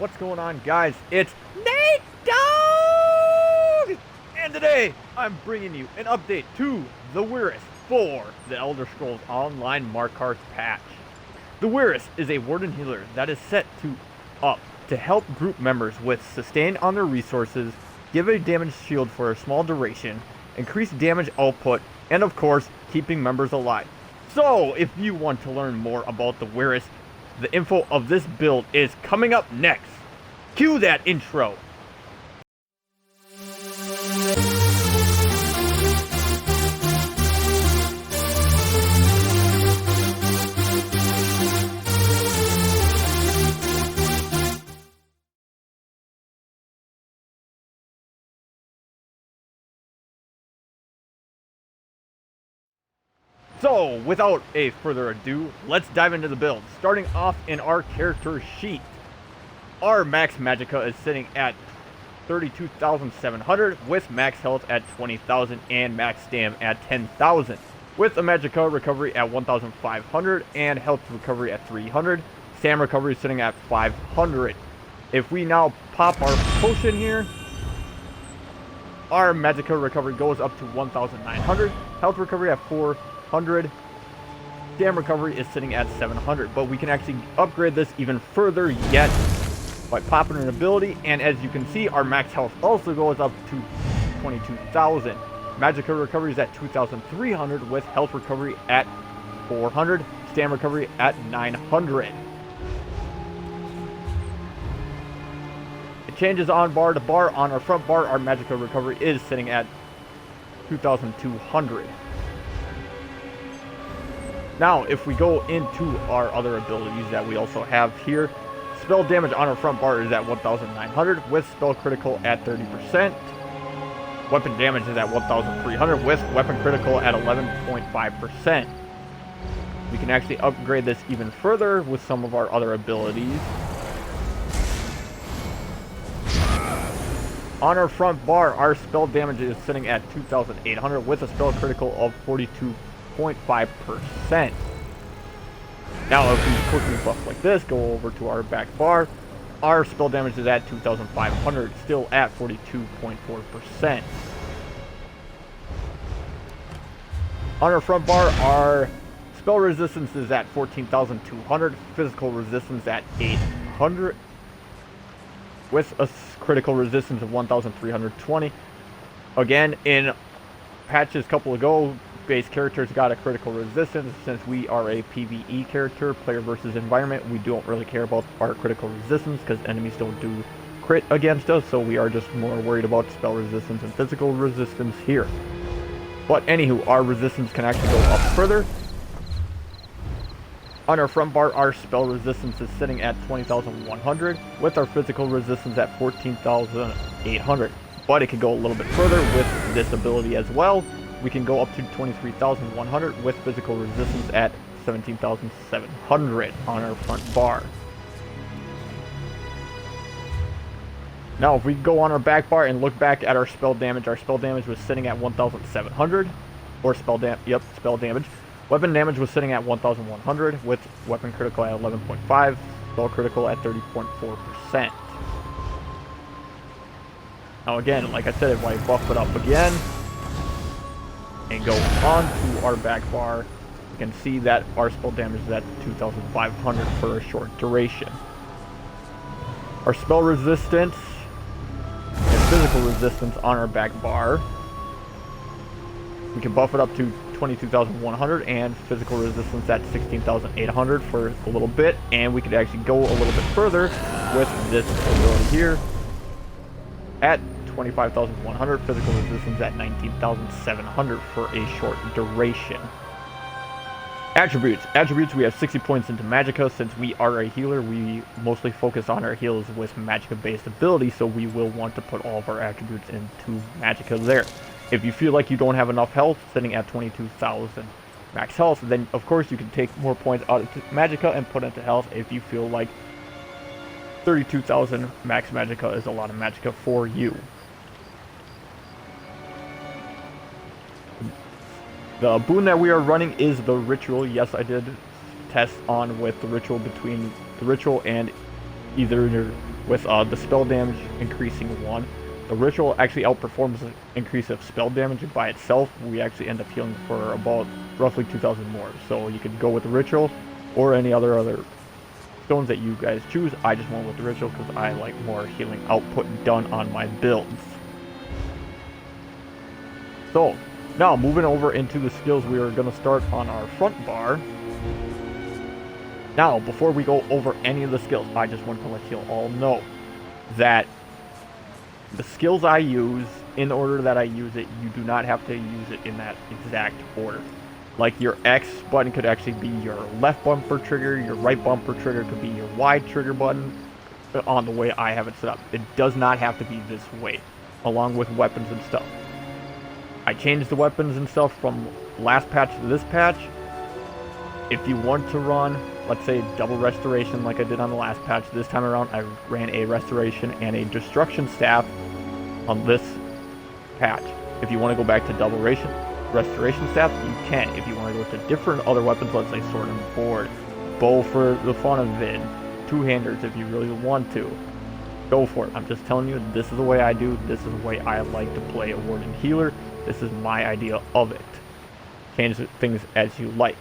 What's going on, guys? It's Nate Dogg! And today, I'm bringing you an update to the Wyress for the Elder Scrolls Online Markarth Patch. The Wyress is a Warden Healer that is set to help group members with sustain on their resources, give a damage shield for a small duration, increase damage output, and of course, keeping members alive. So, if you want to learn more about the Wyress, the info of this build is coming up next. Cue that intro. So, without a further ado, let's dive into the build. Starting off in our character sheet, our max magicka is sitting at 32,700 with max health at 20,000 and max stam at 10,000. With a magicka recovery at 1,500 and health recovery at 300, stam recovery sitting at 500. If we now pop our potion here, our magicka recovery goes up to 1,900, health recovery at 400, stam recovery is sitting at 700, but we can actually upgrade this even further yet by popping an ability, and as you can see, our max health also goes up to 22,000. Magicka recovery is at 2,300 with health recovery at 400, stam recovery at 900. It changes on bar to bar. On our front bar, our magicka recovery is sitting at 2,200. Now, if we go into our other abilities that we also have here, spell damage on our front bar is at 1,900 with spell critical at 30%. Weapon damage is at 1,300 with weapon critical at 11.5%. We can actually upgrade this even further with some of our other abilities. On our front bar, our spell damage is sitting at 2,800 with a spell critical of 42.5%. Now, if we quickly buff like this, go over to our back bar, our spell damage is at 2,500, still at 42.4%. On our front bar, our spell resistance is at 14,200, physical resistance at 800, with a critical resistance of 1,320. Again, in patches a couple ago, base characters got a critical resistance. Since we are a PVE character, player versus environment, we don't really care about our critical resistance because enemies don't do crit against us, so we are just more worried about spell resistance and physical resistance here. But anywho, our resistance can actually go up further. On our front bar, our spell resistance is sitting at 20,100 with our physical resistance at 14,800, but it can go a little bit further with this ability as well. We can go up to 23,100 with physical resistance at 17,700 on our front bar. Now, if we go on our back bar and look back at our spell damage was sitting at 1,700, or spell damage. Weapon damage was sitting at 1,100 with weapon critical at 11.5, spell critical at 30.4%. Now again, like I said, if I buff it up again, and go on to our back bar, you can see that our spell damage is at 2,500 for a short duration. Our spell resistance and physical resistance on our back bar, we can buff it up to 22,100 and physical resistance at 16,800 for a little bit, and we could actually go a little bit further with this ability here at 25,100, physical resistance at 19,700 for a short duration. Attributes, we have 60 points into magicka. Since we are a healer, we mostly focus on our heals with magicka based abilities, so we will want to put all of our attributes into magicka there. If you feel like you don't have enough health, sitting at 22,000 max health, then of course you can take more points out of magicka and put into health if you feel like 32,000 max magicka is a lot of magicka for you. The boon that we are running is the ritual. Yes, I did test on with the ritual between the ritual and either with the spell damage increasing 1. The ritual actually outperforms the increase of spell damage by itself. We actually end up healing for about roughly 2,000 more. So you could go with the ritual or any other stones that you guys choose. I just went with the ritual because I like more healing output done on my builds. So now moving over into the skills, we are going to start on our front bar. Now before we go over any of the skills, I just want to let you all know that the skills I use, in order that I use it, you do not have to use it in that exact order. Like your X button could actually be your left bumper trigger, your right bumper trigger could be your Y trigger button on the way I have it set up. It does not have to be this way, along with weapons and stuff. I changed the weapons and stuff from last patch to this patch. If you want to run, let's say, double restoration like I did on the last patch, this time around I ran a restoration and a destruction staff on this patch. If you want to go back to double restoration staff, you can. If you want to go to different other weapons, let's say sword and board, bow for the fun of it, two-handers if you really want to, go for it. I'm just telling you, this is the way I do, this is the way I like to play a Warden Healer. This is my idea of it. Change things as you like.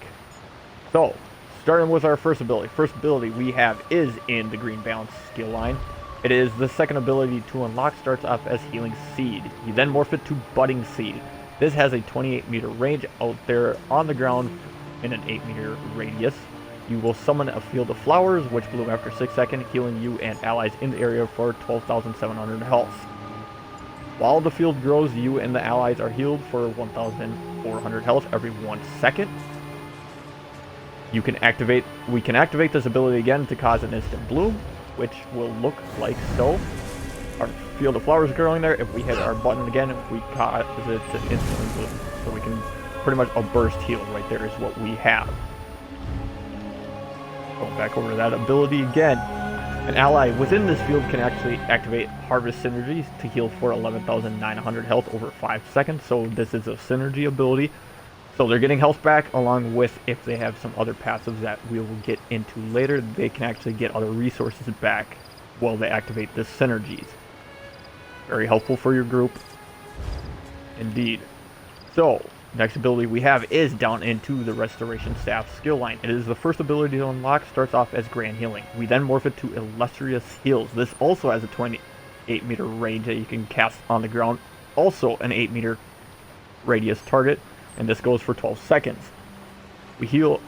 So, starting with our first ability. First ability we have is in the green balance skill line. It is the second ability to unlock, starts off as Healing Seed. You then morph it to Budding Seed. This has a 28-meter range out there on the ground in an 8-meter radius. You will summon a field of flowers, which bloom after 6 seconds, healing you and allies in the area for 12,700 health. While the field grows, you and the allies are healed for 1,400 health every 1 second. We can activate this ability again to cause an instant bloom, which will look like so. Our field of flowers growing there. If we hit our button again, we cause it to instantly bloom. So we can pretty much a burst heal right there is what we have. Going back over to that ability again. An ally within this field can actually activate Harvest Synergies to heal for 11,900 health over 5 seconds. So this is a synergy ability. So they're getting health back, along with, if they have some other passives that we will get into later, they can actually get other resources back while they activate this Synergies. Very helpful for your group. Indeed. So, next ability we have is down into the Restoration Staff skill line. It is the first ability to unlock, starts off as Grand Healing. We then morph it to Illustrious Heals. This also has a 28-meter range that you can cast on the ground. Also an 8-meter radius target. And this goes for 12 seconds. We heal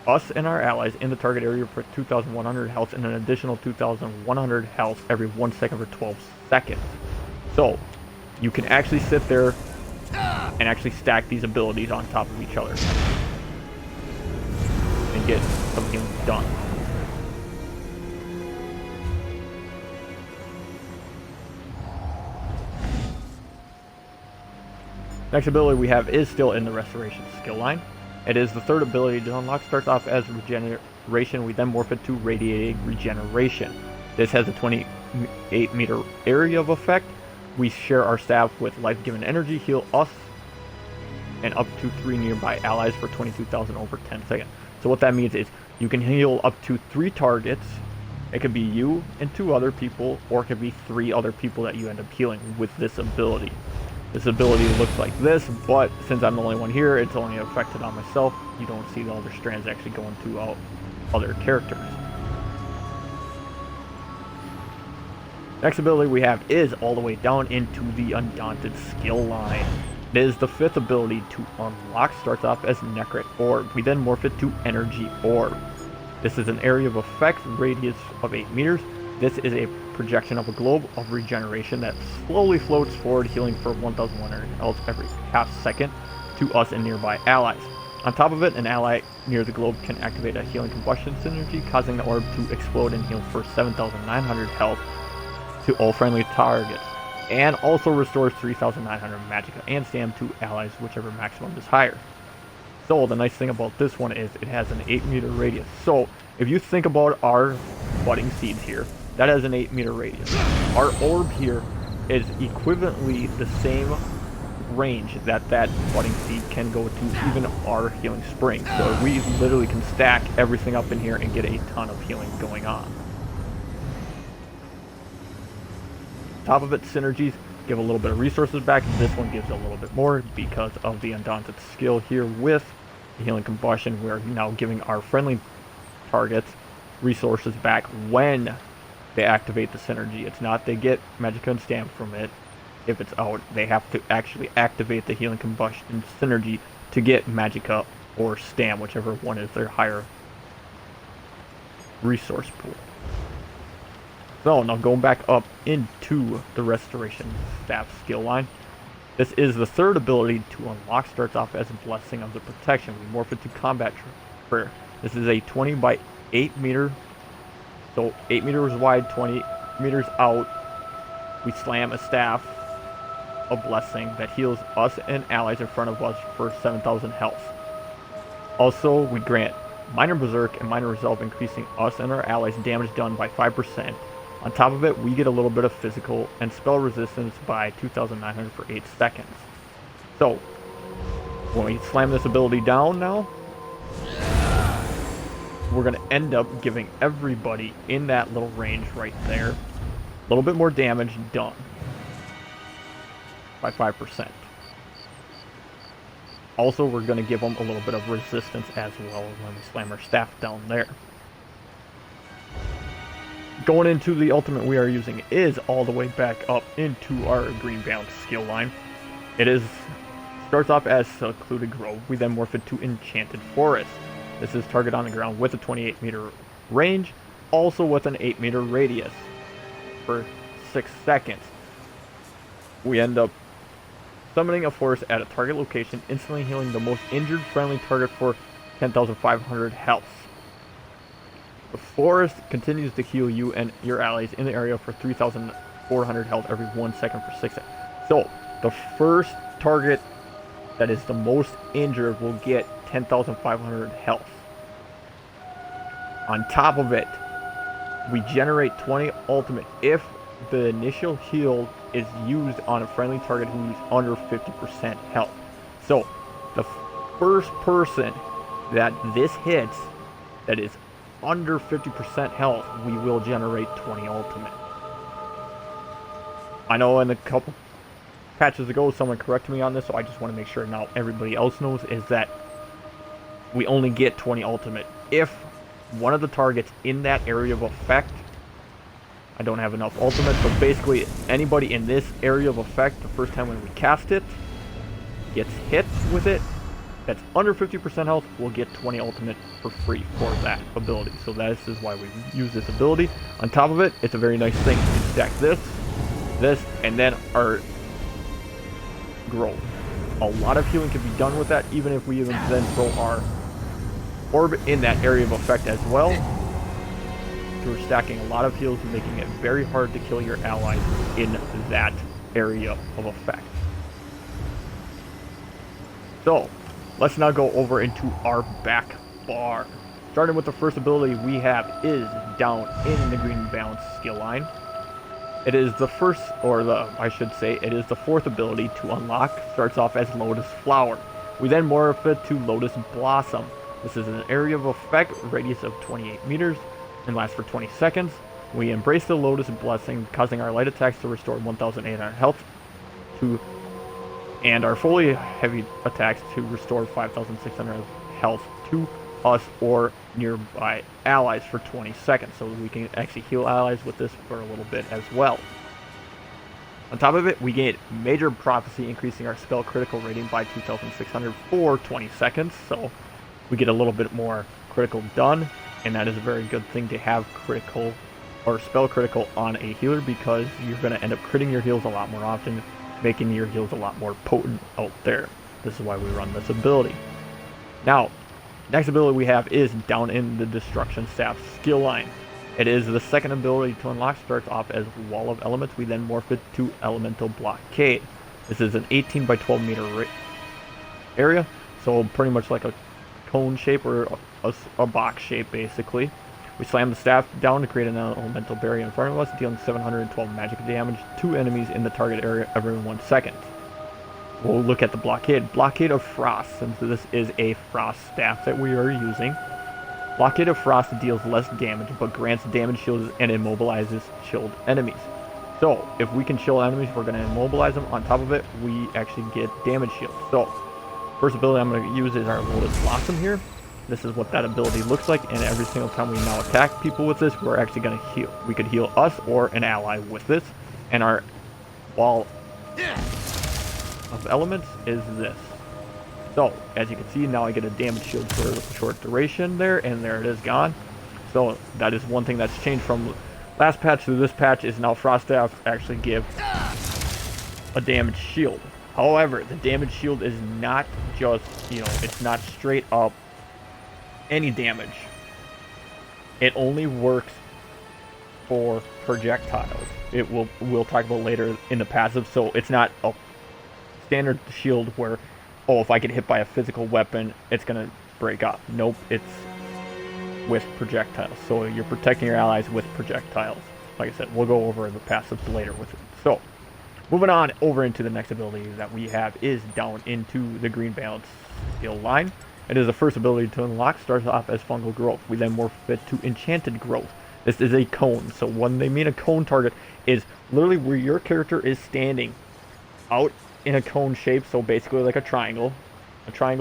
us and our allies in the target area for 2,100 health and an additional 2,100 health every 1 second for 12 seconds. So, you can actually sit there and actually stack these abilities on top of each other and get something done. Next ability we have is still in the Restoration skill line. It is the third ability to unlock, starts off as Regeneration. We then morph it to Radiating Regeneration. This has a 28-meter area of effect. We share our staff with life-giving energy, heal us and up to 3 nearby allies for 22,000 over 10 seconds. So what that means is you can heal up to 3 targets. It could be you and 2 other people, or it could be 3 other people that you end up healing with this ability. This ability looks like this, but since I'm the only one here, it's only affected on myself. You don't see the other strands actually going to other characters. Next ability we have is all the way down into the Undaunted skill line. It is the 5th ability to unlock, starts off as Necret Orb. We then morph it to Energy Orb. This is an area of effect, radius of 8 meters. This is a projection of a globe of regeneration that slowly floats forward, healing for 1,100 health every half second to us and nearby allies. On top of it, an ally near the globe can activate a healing combustion synergy, causing the orb to explode and heal for 7,900 health to all friendly targets, and also restores 3,900 magicka and stam to allies, whichever maximum is higher. So the nice thing about this one is it has an 8-meter radius. So if you think about our budding seeds here, that has an 8-meter radius. Our orb here is equivalently the same range that budding seed can go to, even our healing spring. So we literally can stack everything up in here and get a ton of healing going on. top of it, Synergies give a little bit of resources back. This one gives a little bit more because of the Undaunted skill here with the Healing Combustion. We're now giving our friendly targets resources back when they activate the Synergy. It's not they get Magicka and Stamp from it. If it's out, they have to actually activate the Healing Combustion Synergy to get Magicka or Stam, whichever one is their higher resource pool. So now going back up into the Restoration Staff skill line. This is the third ability to unlock. Starts off as a Blessing of the Protection. We morph it to Combat Prayer. This is a 20 by 8 meter, so 8 meters wide, 20 meters out. We slam a staff of blessing that heals us and allies in front of us for 7,000 health. Also, we grant Minor Berserk and Minor Resolve, increasing us and our allies' damage done by 5%. On top of it, we get a little bit of physical and spell resistance by 2,900 for 8 seconds. So, when we slam this ability down now, we're going to end up giving everybody in that little range right there a little bit more damage done by 5%. Also, we're going to give them a little bit of resistance as well when we slam our staff down there. Going into the ultimate we are using is all the way back up into our green bound skill line. It starts off as Secluded Grove. We then morph it to Enchanted Forest. This is target on the ground with a 28 meter range, also with an 8 meter radius for 6 seconds. We end up summoning a forest at a target location, instantly healing the most injured friendly target for 10,500 health. The forest continues to heal you and your allies in the area for 3,400 health every 1 second for 6 seconds. So, the first target that is the most injured will get 10,500 health. On top of it, we generate 20 ultimate if the initial heal is used on a friendly target who's under 50% health. So, the first person that this hits that is under 50% health, we will generate 20 ultimate. I know in a couple patches ago someone corrected me on this, so I just want to make sure now everybody else knows, is that we only get 20 ultimate if one of the targets in that area of effect, I don't have enough ultimate, so basically anybody in this area of effect, the first time when we cast it, gets hit with it, that's under 50% health, will get 20 ultimate for free for that ability. So this is why we use this ability. On top of it, it's a very nice thing. You can stack this, and then our growth. A lot of healing can be done with that, even if we even then throw our orb in that area of effect as well. So we're stacking a lot of heals and making it very hard to kill your allies in that area of effect. So, let's now go over into our back bar. Starting with the first ability we have is down in the green balance skill line. It is the first, it is the fourth ability to unlock. Starts off as Lotus Flower. We then morph it to Lotus Blossom. This is an area of effect, radius of 28 meters, and lasts for 20 seconds. We embrace the Lotus Blessing, causing our light attacks to restore 1,800 health and our fully heavy attacks to restore 5,600 health to us or nearby allies for 20 seconds. So we can actually heal allies with this for a little bit as well. On top of it, we gain Major Prophecy, increasing our spell critical rating by 2,600 for 20 seconds. So we get a little bit more critical done, and that is a very good thing to have critical or spell critical on a healer, because you're going to end up critting your heals a lot more often, making your heals a lot more potent out there. This is why we run this ability. Now, next ability we have is down in the Destruction Staff skill line. It is the second ability to unlock. Starts off as Wall of Elements. We then morph it to Elemental Blockade. This is an 18 by 12 meter area, so pretty much like a cone shape or a box shape basically. We slam the staff down to create an elemental barrier in front of us, dealing 712 magic damage to enemies in the target area every 1 second. We'll look at the blockade. Blockade of Frost, since this is a frost staff that we are using. Blockade of Frost deals less damage, but grants damage shields and immobilizes chilled enemies. So if we can chill enemies, we're going to immobilize them. On top of it, we actually get damage shield. So first ability I'm going to use is our Lotus Blossom here. This is what that ability looks like, and every single time we now attack people with this, we're actually going to heal. We could heal us or an ally with this, and our wall of elements is this. So as you can see, now I get a damage shield for a short duration there, and there it is gone. So that is one thing that's changed from last patch to this patch, is now Frost Staff actually give a damage shield. However, the damage shield is not just, it's not straight up any damage. It only works for projectiles. We'll talk about later in the passive, so it's not a standard shield where, oh, if I get hit by a physical weapon, it's gonna break up. Nope, it's with projectiles. So you're protecting your allies with projectiles. Like I said, we'll go over the passives later with it. So moving on over into the next ability that we have is down into the green balance skill line. It is the first ability to unlock, starts off as fungal growth. We then morph it to enchanted growth. This is a cone. So when they mean a cone target, is literally where your character is standing out in a cone shape. So basically like a triangle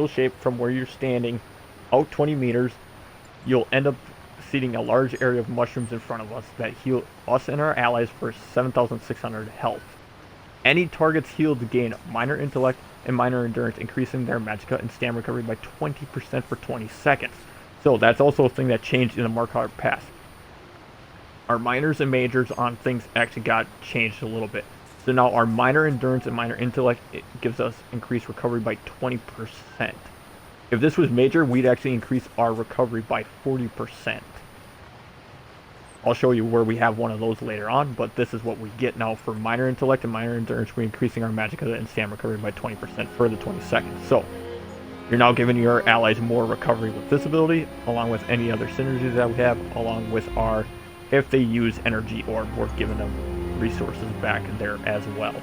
shape from where you're standing out 20 meters. You'll end up seeing a large area of mushrooms in front of us that heal us and our allies for 7,600 health. Any targets healed gain minor intellect and minor endurance, increasing their magicka and stamina recovery by 20% for 20 seconds. So that's also a thing that changed in the Markarth Patch. Our minors and majors on things actually got changed a little bit. So now our minor endurance and minor intellect, it gives us increased recovery by 20%. If this was major, we'd actually increase our recovery by 40%. I'll show you where we have one of those later on, but this is what we get now for minor intellect and minor endurance. We're increasing our magicka and stamina recovery by 20% for the 20 seconds. So you're now giving your allies more recovery with this ability, along with any other synergies that we have, along with our, if they use energy orb, we're giving them resources back there as well.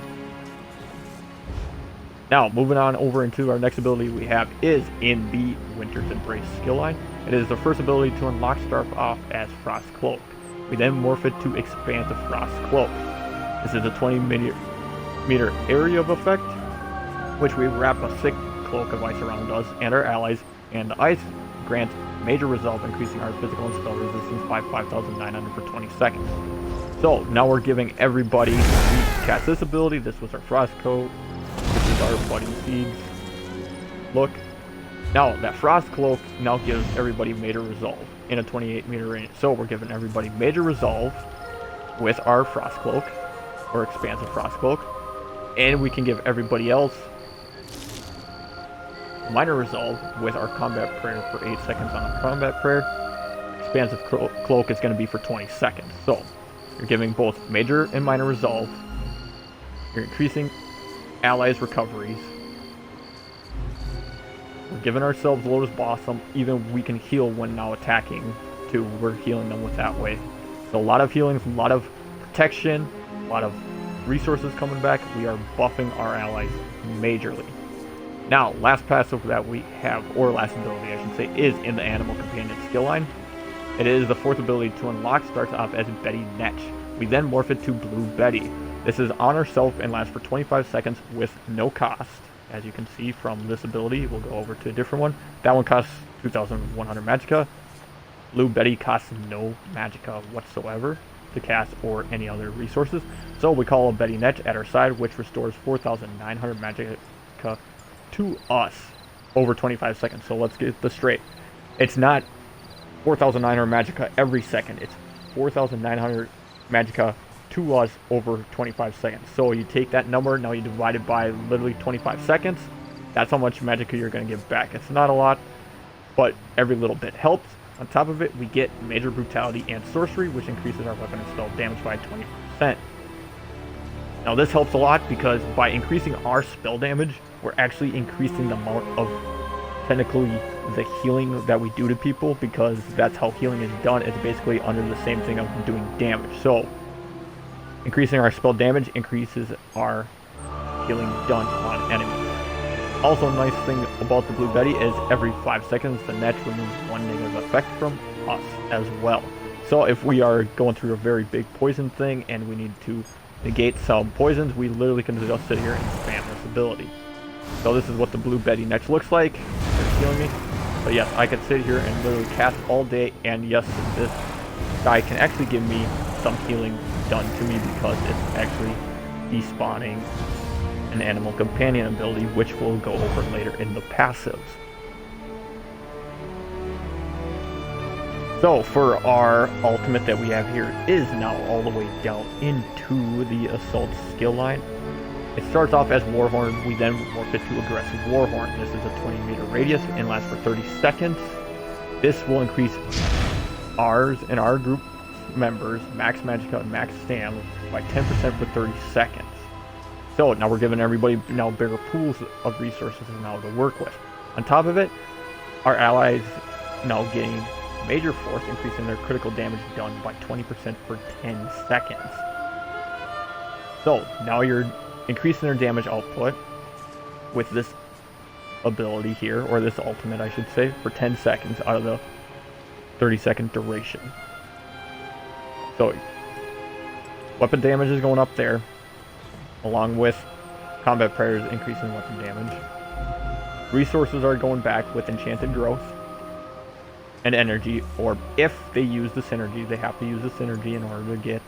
Now, moving on over into our next ability we have is in the Winter's Embrace skill line. It is the first ability to unlock, start off as Frost Cloak. We then morph it to Expansive Frost Cloak. This is a 20-meter area of effect, which we wrap a thick cloak of ice around us and our allies, and the ice grants major resolve, increasing our physical and spell resistance by 5,900 for 20 seconds. So now we're giving everybody who cast this ability. This was our Frost Coat. This is our Budding Seeds. Look. Now, that Frost Cloak now gives everybody major resolve in a 28-meter range. So we're giving everybody major resolve with our Frost Cloak, or Expansive Frost Cloak. And we can give everybody else minor resolve with our Combat Prayer for 8 seconds on a Combat Prayer. Expansive Cloak is going to be for 20 seconds. So you're giving both major and minor resolve. You're increasing allies' recoveries. We're giving ourselves Lotus Blossom. Even we can heal when now attacking too. We're healing them with that way. So a lot of healing, a lot of protection, a lot of resources coming back. We are buffing our allies majorly. Now, last passive that we have, or last ability I should say, is in the Animal Companion skill line. It is the fourth ability to unlock, starts off as Betty Netch. We then morph it to Blue Betty. This is on herself and lasts for 25 seconds with no cost. As you can see from this ability, we'll go over to a different one. That one costs 2,100 magicka. Blue Betty costs no magicka whatsoever to cast or any other resources. So we call a Betty Netch at our side, which restores 4,900 magicka to us over 25 seconds. So let's get this straight. It's not 4,900 magicka every second. It's 4,900 magicka to us over 25 seconds. So you take that number, now you divide it by literally 25 seconds. That's how much magicka you're going to get back. It's not a lot, but every little bit helps. On top of it, we get Major Brutality and Sorcery, which increases our weapon and spell damage by 20%. Now this helps a lot because by increasing our spell damage, we're actually increasing the amount of technically the healing that we do to people, because that's how healing is done. It's basically under the same thing of doing damage. So increasing our spell damage increases our healing done on enemies. Also, a nice thing about the Blue Betty is every 5 seconds the Netch removes one negative effect from us as well. So if we are going through a very big poison thing and we need to negate some poisons, we literally can just sit here and spam this ability. So this is what the blue Betty next looks like. They're healing me. But yes, I can sit here and literally cast all day, and yes, this guy can actually give me some healing done to me because it's actually despawning an animal companion ability, which we'll go over later in the passives. So for our ultimate that we have here is now all the way down into the assault skill line. It starts off as Warhorn, we then morph it to aggressive Warhorn. This is a 20-meter radius and lasts for 30 seconds. This will increase ours and our group members max magicka and max stam by 10% for 30 seconds. So now we're giving everybody now bigger pools of resources now to work with. On top of it, our allies now gain major force, increasing their critical damage done by 20% for 10 seconds. So now you're increasing their damage output with this ability here, or this ultimate I should say, for 10 seconds out of the 30-second duration. So weapon damage is going up there, along with combat prayers increasing weapon damage. Resources are going back with enchanted growth and energy, or if they use the synergy, they have to use the synergy in order to get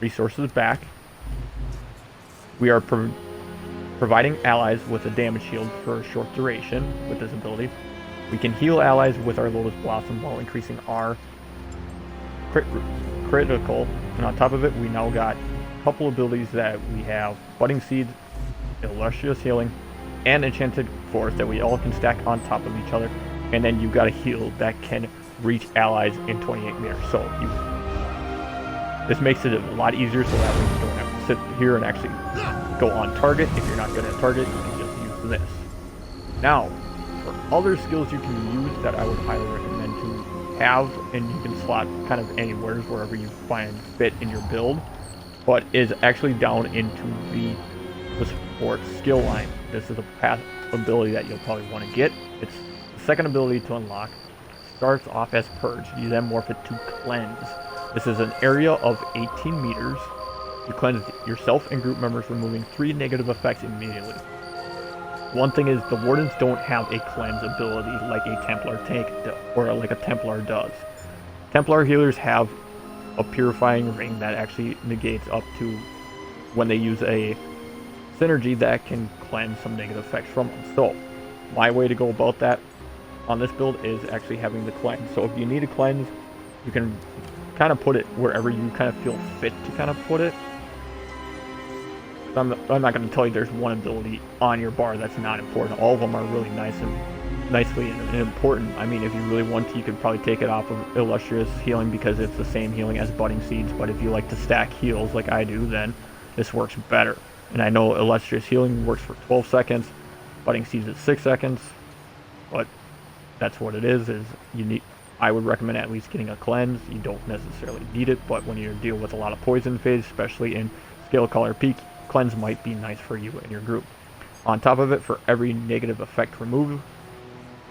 resources back. We are providing allies with a damage shield for a short duration with this ability. We can heal allies with our Lotus Blossom while increasing our critical. And on top of it, we now got a couple abilities that we have: Budding Seeds, Illustrious Healing, and Enchanted Force that we all can stack on top of each other. And then you've got a heal that can reach allies in 28 meters. So this makes it a lot easier, so that way you don't have to sit here and actually go on target. If you're not good at target, you can just use this. Now, for other skills you can use that I would highly recommend to have, and you can slot kind of anywhere, wherever you find fit in your build, but is actually down into the support skill line. This is a path ability that you'll probably want to get. It's the second ability to unlock. Starts off as Purge. You then morph it to Cleanse. This is an area of 18 meters. You cleanse yourself and group members, removing 3 negative effects immediately. One thing is, the Wardens don't have a cleanse ability like a Templar tank or like a Templar does. Templar healers have a purifying ring that actually negates up to when they use a synergy that can cleanse some negative effects from them. So my way to go about that on this build is actually having the cleanse. So if you need a cleanse, you can kind of put it wherever you kind of feel fit to kind of put it. I'm not going to tell you there's one ability on your bar that's not important. All of them are really nice and nicely and important. I mean, if you really want to, you could probably take it off of Illustrious Healing because it's the same healing as Budding Seeds. But if you like to stack heals like I do, then this works better. And I know Illustrious Healing works for 12 seconds, Budding Seeds is 6 seconds, but that's what it is you need. I would recommend at least getting a cleanse. You don't necessarily need it, but when you deal with a lot of poison phase, especially in Scale Color Peak, cleanse might be nice for you and your group. On top of it, for every negative effect removed,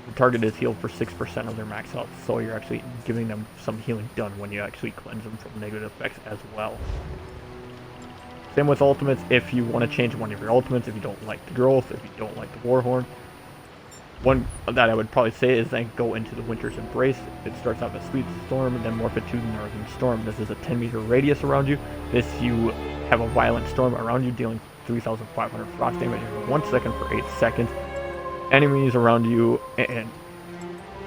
the target is healed for 6% of their max health, so you're actually giving them some healing done when you actually cleanse them from negative effects as well. Same with ultimates. If you want to change one of your ultimates, if you don't like the growth, if you don't like the Warhorn, one that I would probably say is then go into the Winter's Embrace. It starts off as Sweet Storm and then morph it to the Northern Storm. This is a 10-meter radius around you. This you have a violent storm around you, dealing 3,500 frost damage in 1 second for 8 seconds. Enemies around you, and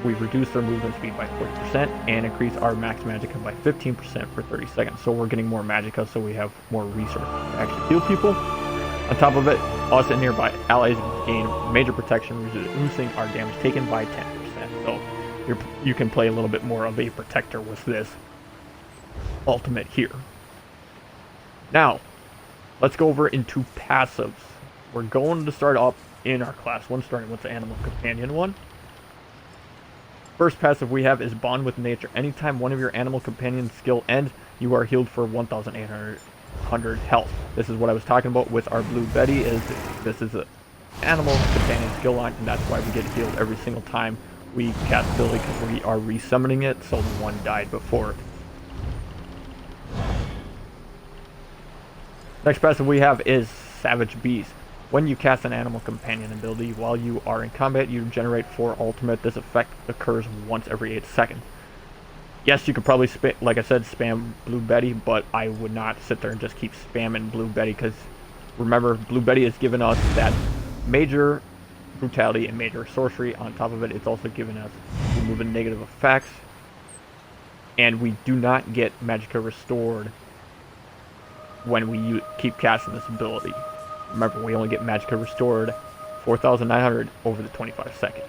we reduce their movement speed by 40% and increase our max magicka by 15% for 30 seconds. So we're getting more magicka, so we have more resources to actually heal people. On top of it, us and nearby allies gain major protection, reducing our damage taken by 10%. So you can play a little bit more of a protector with this ultimate here. Now, let's go over into passives. We're going to start up in our class 1, starting with the Animal Companion one. First passive we have is Bond with Nature. Anytime one of your Animal Companion skill ends, you are healed for 1,800 health. This is what I was talking about with our Blue Betty. This is an Animal Companion skill line, and that's why we get healed every single time we cast ability, because we are resummoning it, so the one died before. Next passive we have is Savage Beast. When you cast an animal companion ability while you are in combat, you generate 4 ultimate. This effect occurs once every 8 seconds. Yes, you could probably, like I said, spam Blue Betty, but I would not sit there and just keep spamming Blue Betty, because remember, Blue Betty has given us that major brutality and major sorcery. On top of it, it's also given us removing negative effects, and we do not get Magicka restored when we keep casting this ability. Remember, we only get Magicka restored 4,900 over the 25 seconds.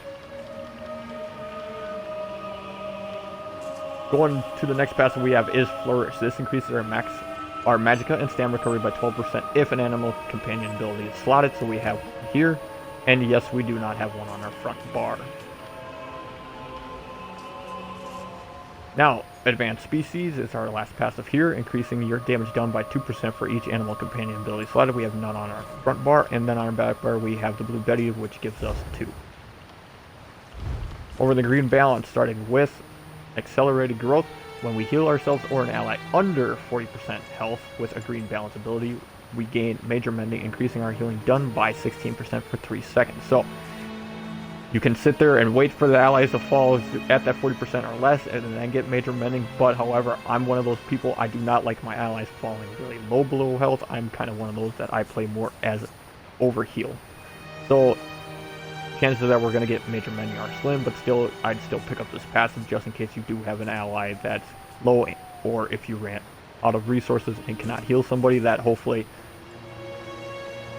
Going to the next passive we have is Flourish. This increases our Magicka and stamina recovery by 12% if an animal companion ability is slotted. So we have here, and yes, we do not have one on our front bar. Now, Advanced Species is our last passive here, increasing your damage done by 2% for each animal companion ability slotted. We have none on our front bar, and then on our back bar we have the Blue Betty, which gives us 2. Over the green balance, starting with Accelerated Growth. When we heal ourselves or an ally under 40% health with a green balance ability, we gain Major Mending, increasing our healing done by 16% for 3 seconds. So you can sit there and wait for the allies to fall at that 40% or less and then get Major Mending, but however, I'm one of those people, I do not like my allies falling really low below health. I'm kind of one of those that I play more as overheal. So chances that we're going to get Major Mending are slim, but still, I'd still pick up this passive just in case you do have an ally that's low, or if you ran out of resources and cannot heal somebody, that hopefully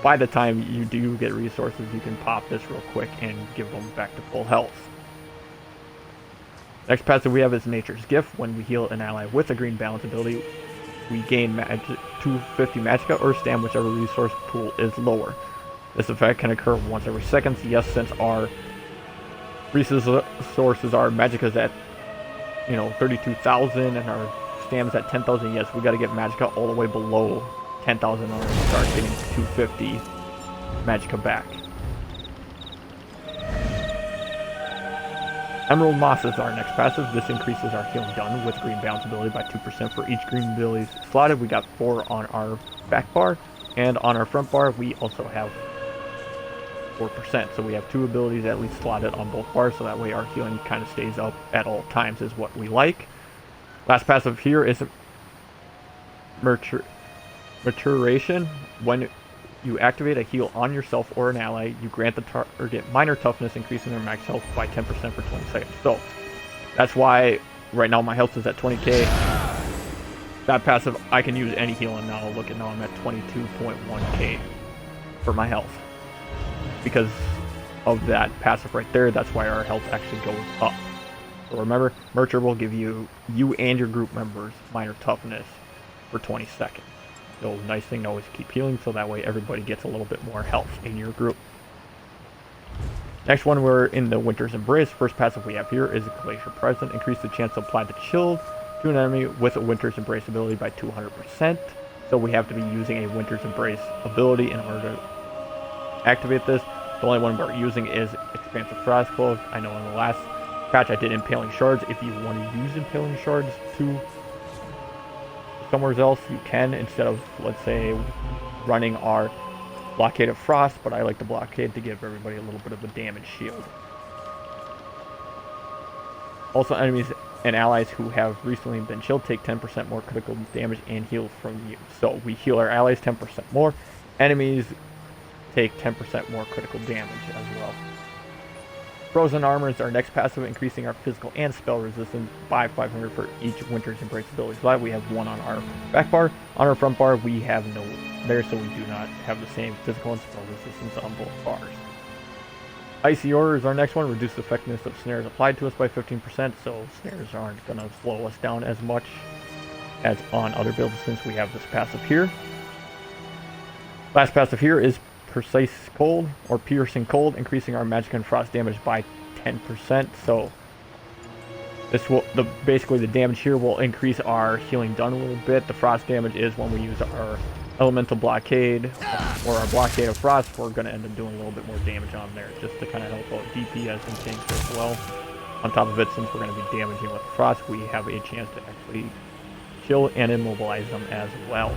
by the time you do get resources, you can pop this real quick and give them back to full health. Next passive we have is Nature's Gift. When we heal an ally with a green balance ability, we gain 250 Magicka or Stam, whichever resource pool is lower. This effect can occur once every second. Yes, since our resources are Magicka's at 32,000 and our Stam's at 10,000, yes, we got to get Magicka all the way below 10,000 in order to start getting 250 Magicka back. Emerald Moss is our next passive. This increases our healing done with green balance ability by 2% for each green abilities slotted. We got 4 on our back bar, and on our front bar we also have 4%. So we have 2 abilities at least slotted on both bars, so that way our healing kind of stays up at all times, is what we like. Last passive here is Maturation. When you activate a heal on yourself or an ally, you grant the target minor toughness, increasing their max health by 10% for 20 seconds. So that's why right now my health is at 20k. That passive, I can use any heal, and now look at now I'm at 22.1k for my health. Because of that passive right there, that's why our health actually goes up. So remember, Murcher will give you and your group members minor toughness for 20 seconds. So nice thing to always keep healing, so that way everybody gets a little bit more health in your group. Next one, we're in the Winter's Embrace. First passive we have here is Glacier Present. Increase the chance to apply the chill to an enemy with a Winter's Embrace ability by 200%. So we have to be using a Winter's Embrace ability in order to activate this. The only one we're using is Expansive Frost Cloak. I know in the last patch I did Impaling Shards. If you want to use Impaling Shards to somewhere else, you can, instead of, let's say, running our Blockade of Frost, but I like the Blockade to give everybody a little bit of a damage shield. Also, enemies and allies who have recently been chilled take 10% more critical damage and heal from you. So we heal our allies 10% more. Enemies take 10% more critical damage as well. Frozen Armor is our next passive, increasing our physical and spell resistance by 500 for each Winter's Embrace ability slot. We have 1 on our back bar. On our front bar, we have no there, so we do not have the same physical and spell resistance on both bars. Icy Order is our next one. Reduce the effectiveness of snares applied to us by 15%, so snares aren't going to slow us down as much as on other builds since we have this passive here. Last passive here is Precise Cold or Piercing Cold, increasing our magic and frost damage by 10%. So this will basically the damage here will increase our healing done a little bit. The frost damage is when we use our elemental blockade or our blockade of frost, we're going to end up doing a little bit more damage on there, just to kind of help out DPS and things as well. On top of it, since we're going to be damaging with frost, we have a chance to actually chill and immobilize them as well.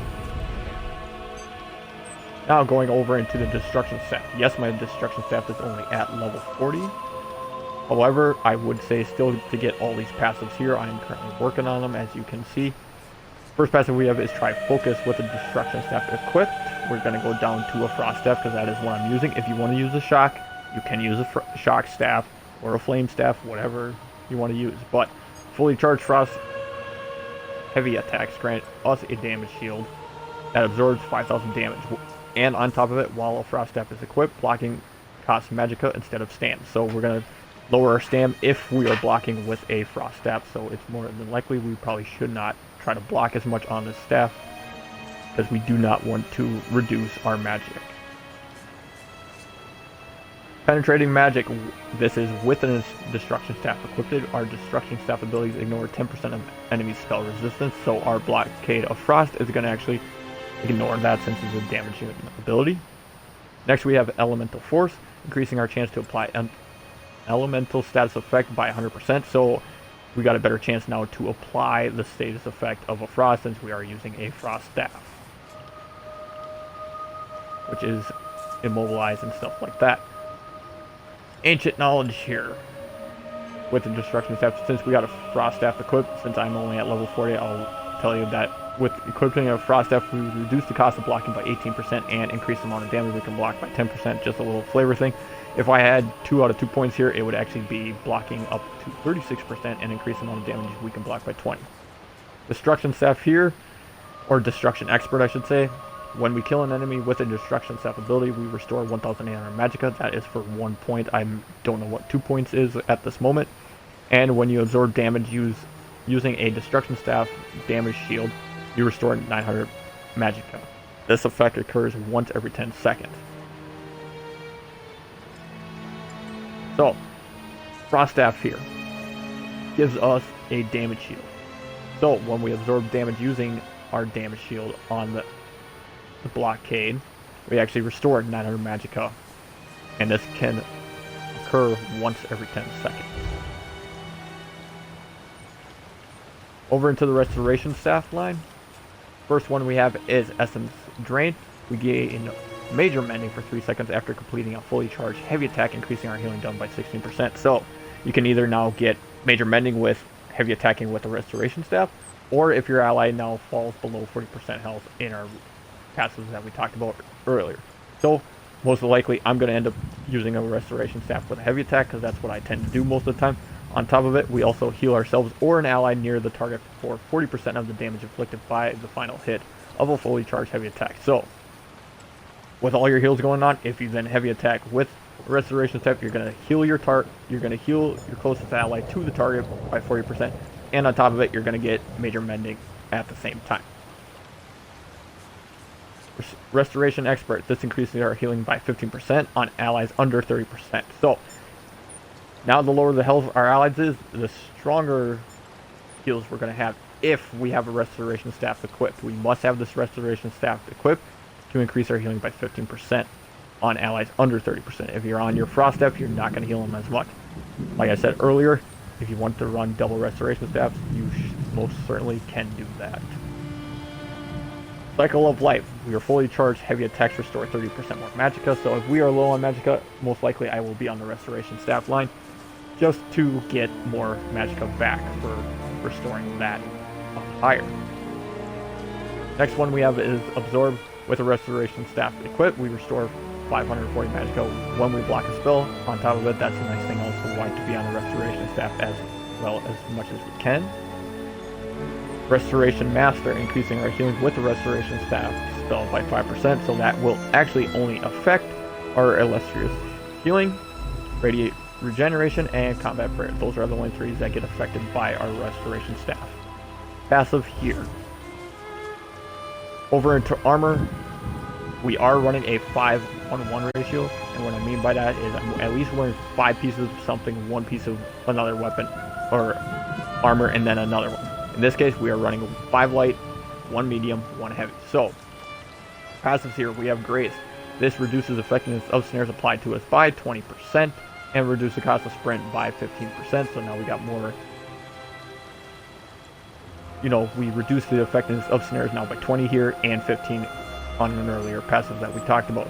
Now going over into the destruction staff. Yes, my destruction staff is only at level 40. However, I would say still to get all these passives here, I am currently working on them, as you can see. First passive we have is Try Focus with the destruction staff equipped. We're going to go down to a frost staff because that is what I'm using. If you want to use a shock, you can use a shock staff or a flame staff, whatever you want to use. But fully charged frost heavy attacks grant us a damage shield that absorbs 5,000 damage. And on top of it, while a frost staff is equipped, blocking costs magicka instead of stam. So we're going to lower our stam if we are blocking with a frost staff. So it's more than likely we probably should not try to block as much on this staff because we do not want to reduce our magic. Penetrating magic, this is with a destruction staff equipped. Our destruction staff abilities ignore 10% of enemy spell resistance, so our blockade of frost is going to actually ignore that since it's a damaging ability. Next we have elemental force, increasing our chance to apply an elemental status effect by 100%, so we got a better chance now to apply the status effect of a frost since we are using a frost staff, which is immobilize and stuff like that. Ancient knowledge here with the destruction staff. Since we got a frost staff equipped, since I'm only at level 40, I'll tell you that with equipping a frost staff, we reduce the cost of blocking by 18% and increase the amount of damage we can block by 10%. Just a little flavor thing. If I had 2 out of 2 points here, it would actually be blocking up to 36% and increase the amount of damage we can block by 20. Destruction staff here, or destruction expert I should say. When we kill an enemy with a destruction staff ability, we restore 1,800 magicka. That is for 1 point. I don't know what 2 points is at this moment. And when you absorb damage using a destruction staff damage shield, you restore 900 magicka. This effect occurs once every 10 seconds. So, frost staff here gives us a damage shield. So when we absorb damage using our damage shield on the blockade, we actually restore 900 magicka, and this can occur once every 10 seconds. Over into the restoration staff line. First one we have is Essence Drain. We gain major mending for 3 seconds after completing a fully charged heavy attack, increasing our healing done by 16%. So you can either now get major mending with heavy attacking with the restoration staff, or if your ally now falls below 40% health in our passives that we talked about earlier. So most likely I'm going to end up using a restoration staff with a heavy attack because that's what I tend to do most of the time. On top of it, we also heal ourselves or an ally near the target for 40% of the damage inflicted by the final hit of a fully charged heavy attack. So with all your heals going on, if you then heavy attack with a restoration staff, you're going to heal your closest ally to the target by 40%, and on top of it you're going to get major mending at the same time. Restoration Expert, this increases our healing by 15% on allies under 30%. So now the lower the health our allies is, the stronger heals we're going to have if we have a restoration staff equipped. We must have this restoration staff equipped to increase our healing by 15% on allies under 30%. If you're on your frost staff, you're not going to heal them as much. Like I said earlier, if you want to run double restoration staff, you most certainly can do that. Cycle of Life. We are fully charged. Heavy attacks restore 30% more magicka. So if we are low on magicka, most likely I will be on the restoration staff line just to get more magicka back for restoring that higher. Next one we have is Absorb. With a restoration staff equipped, we restore 540 magicka when we block a spell. On top of it, that's a nice thing also why to be on the restoration staff as well as much as we can. Restoration Master, increasing our healing with the restoration staff spell by 5%, so that will actually only affect our illustrious healing, radiate regeneration, and combat prayer. Those are the only 3 that get affected by our restoration staff. Passive here. Over into armor, we are running a 5-on-1 ratio, and what I mean by that is I'm at least wearing 5 pieces of something, 1 piece of another weapon or armor, and then another one. In this case, we are running 5 light, 1 medium, 1 heavy. So, passives here, we have Grace. This reduces effectiveness of snares applied to us by 20% and reduces the cost of sprint by 15%. So now we got more, we reduce the effectiveness of snares now by 20 here and 15 on an earlier passive that we talked about.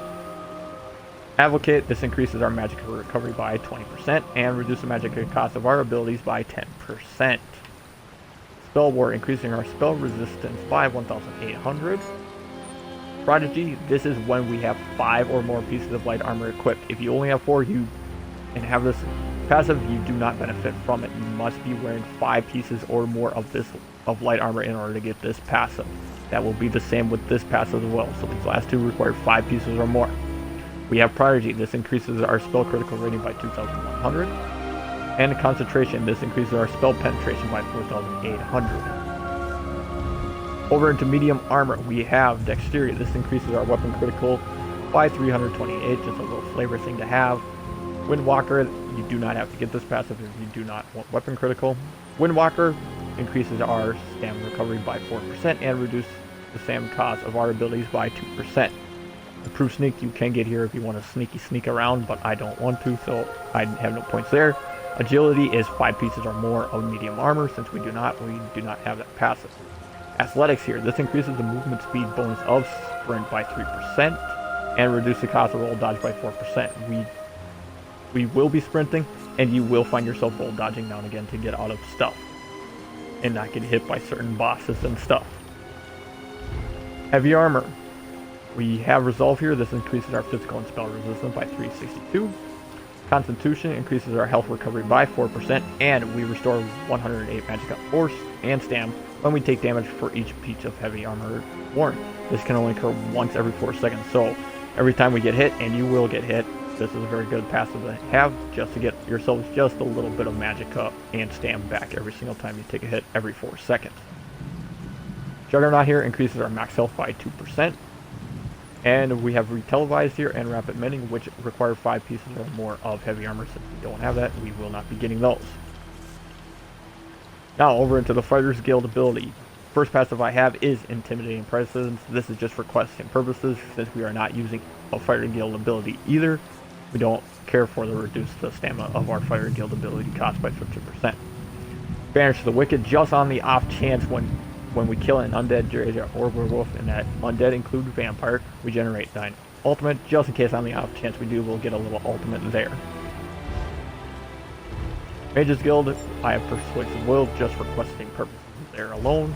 Advocate, this increases our magic recovery by 20% and reduces the magic cost of our abilities by 10%. Spell War, increasing our spell resistance by 1,800. Prodigy, this is when we have 5 or more pieces of light armor equipped. If you only have 4 and have this passive, you do not benefit from it. You must be wearing 5 pieces or more of light armor in order to get this passive. That will be the same with this passive as well. So these last two require 5 pieces or more. We have Prodigy. This increases our spell critical rating by 2,100. And Concentration. This increases our spell penetration by 4,800. Over into medium armor, we have Dexterity. This increases our weapon critical by 328, just a little flavor thing to have. Windwalker, you do not have to get this passive if you do not want weapon critical. Windwalker increases our stamina recovery by 4% and reduces the stamina cost of our abilities by 2%. Improved Sneak you can get here if you want to sneak around, but I don't want to, so I have no points there. Agility is 5 pieces or more of medium armor, since we do not have that passive. Athletics here, this increases the movement speed bonus of sprint by 3% and reduces the cost of roll dodge by 4%. We will be sprinting, and you will find yourself roll dodging now and again to get out of stuff and not get hit by certain bosses and stuff. Heavy armor, we have Resolve here. This increases our physical and spell resistance by 362. Constitution increases our health recovery by 4%, and we restore 108 magicka force and stam when we take damage for each piece of heavy armor worn. This can only occur once every 4 seconds, so every time we get hit, and you will get hit, this is a very good passive to have just to get yourselves just a little bit of magicka and stam back every single time you take a hit every 4 seconds. Juggernaut here increases our max health by 2%. And we have Retelevised here and Rapid Mending, which require 5 pieces or more of heavy armor. Since we don't have that, we will not be getting those. Now over into the Fighters Guild ability. First passive I have is Intimidating Presence. This is just for questing purposes, since we are not using a Fighter Guild ability either. We don't care for the reduce the stamina of our Fighter Guild ability cost by 50%. Banish the Wicked, just on the off chance when we kill an undead Drazer or werewolf, and that undead include vampire, we generate 9 ultimate. Just in case on the off chance we do, we'll get a little ultimate there. Mages Guild, I have Persuasive Will just for questing purposes there alone.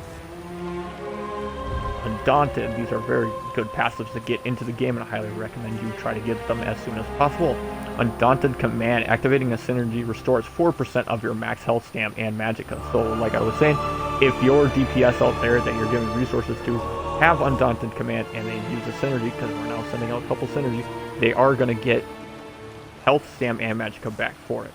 Undaunted, these are very good passives to get into the game, and I highly recommend you try to get them as soon as possible. Undaunted Command, activating a synergy restores 4% of your max health, stam, and magicka. So like I was saying, if your DPS out there that you're giving resources to have Undaunted Command and they use a synergy, because we're now sending out a couple synergies, they are going to get health, stam, and magicka back for it.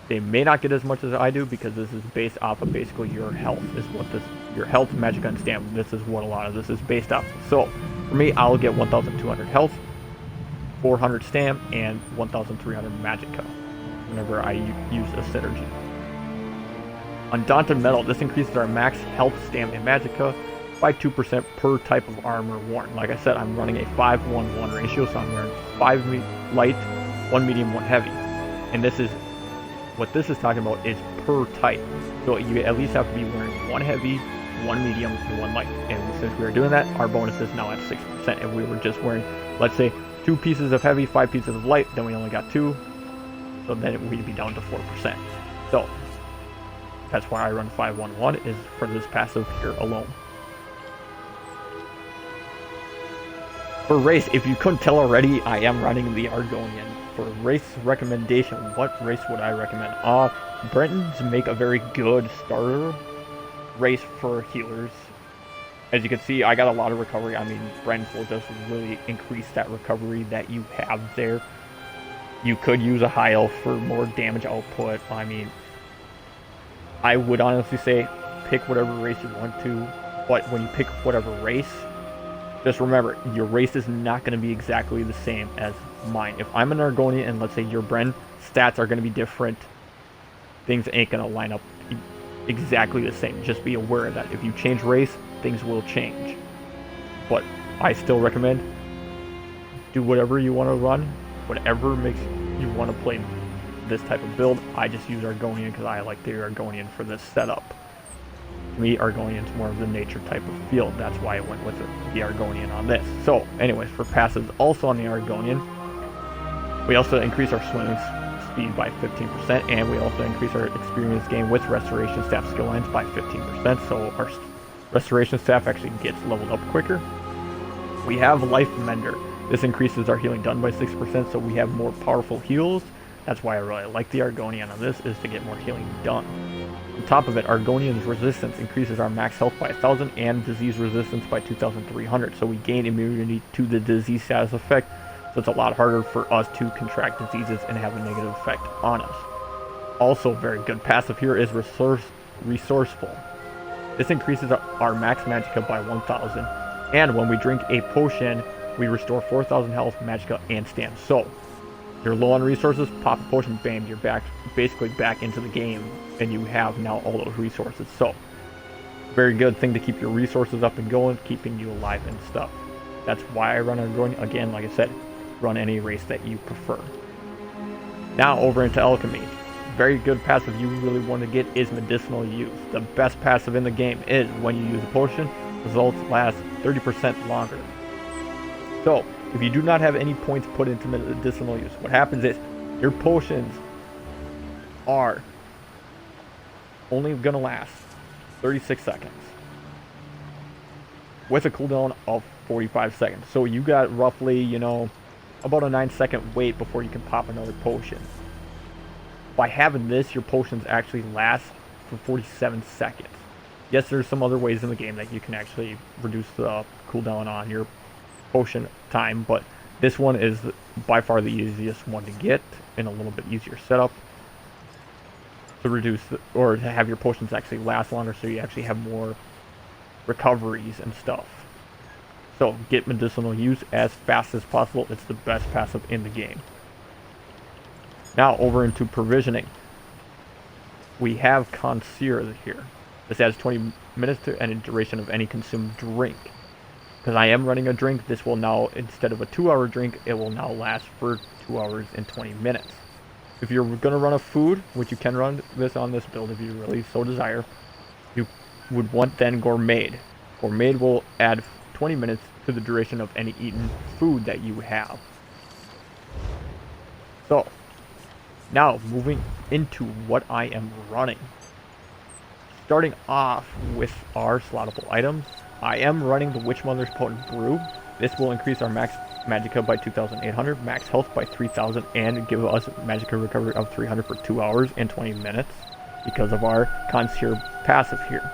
They may not get as much as I do, because this is based off of basically your health, is what this, your health, magicka, and stam, this is what a lot of this is based off of. So for me, I'll get 1,200 health, 400 stam, and 1,300 magicka whenever I use a synergy. Undaunted Metal, this increases our max health, stam, and magicka by 2% per type of armor worn. Like I said, I'm running a 5-1-1 ratio, so I'm wearing 5 light, 1 medium, 1 heavy. And this is, what this is talking about is per type. So you at least have to be wearing 1 heavy, 1 medium, and 1 light. And since we are doing that, our bonus is now at 6%. If we were just wearing, let's say, 2 pieces of heavy, 5 pieces of light, then we only got 2. So then we'd be down to 4%. So that's why I run 5-1-1, is for this passive here alone. For race, if you couldn't tell already, I am running the Argonian. For race recommendation, what race would I recommend? Britons make a very good starter race for healers. As you can see, I got a lot of recovery. I mean, Brentons will just really increase that recovery that you have there. You could use a high elf for more damage output. I mean, I would honestly say pick whatever race you want to, but when you pick whatever race, just remember, your race is not going to be exactly the same as mine. If I'm an Argonian and let's say your Bren stats are going to be different, things ain't going to line up exactly the same. Just be aware of that. If you change race, things will change. But I still recommend do whatever you want to run, whatever makes you want to play this type of build. I just use Argonian because I like the Argonian for this setup. To me, Argonian's more of the nature type of field. That's why I went with the Argonian on this. So, anyways, for passives also on the Argonian, we also increase our swimming speed by 15%, and we also increase our experience gain with Restoration Staff skill lines by 15%, so our Restoration Staff actually gets leveled up quicker. We have Life Mender. This increases our healing done by 6%, so we have more powerful heals. That's why I really like the Argonian on this, is to get more healing done. On top of it, Argonian's resistance increases our max health by 1,000 and disease resistance by 2,300, so we gain immunity to the disease status effect, so it's a lot harder for us to contract diseases and have a negative effect on us. Also very good passive here is Resourceful. This increases our max magicka by 1,000, and when we drink a potion, we restore 4,000 health, magicka, and stam. So, you're low on resources, pop a potion, bam, you're basically back into the game, and you have now all those resources. So, very good thing to keep your resources up and going, keeping you alive and stuff. That's why I run Argonian. Again, like I said, run any race that you prefer. Now over into Alchemy. Very good passive you really want to get is Medicinal Use. The best passive in the game is when you use a potion, results last 30% longer. So, if you do not have any points put into Medicinal Use, what happens is your potions are only going to last 36 seconds with a cooldown of 45 seconds. So you got roughly, you know, about a 9-second wait before you can pop another potion. By having this, your potions actually last for 47 seconds. Yes, there's some other ways in the game that you can actually reduce the cooldown on your potion time, but this one is by far the easiest one to get and a little bit easier setup to reduce or to have your potions actually last longer, so you actually have more recoveries and stuff. So get Medicinal Use as fast as possible. It's the best passive in the game. Now over into Provisioning. We have Concierge here. This adds 20 minutes to any duration of any consumed drink. Because I am running a drink, this will now, instead of a 2-hour drink, it will now last for 2 hours and 20 minutes. If you're going to run a food, which you can run this on this build if you really so desire, you would want then Gourmet. Gourmet will add 20 minutes to the duration of any eaten food that you have. So, now moving into what I am running. Starting off with our slottable items, I am running the Witch Mother's Potent Brew. This will increase our max magicka by 2,800, max health by 3,000, and give us magicka recovery of 300 for 2 hours and 20 minutes because of our Concierge passive here.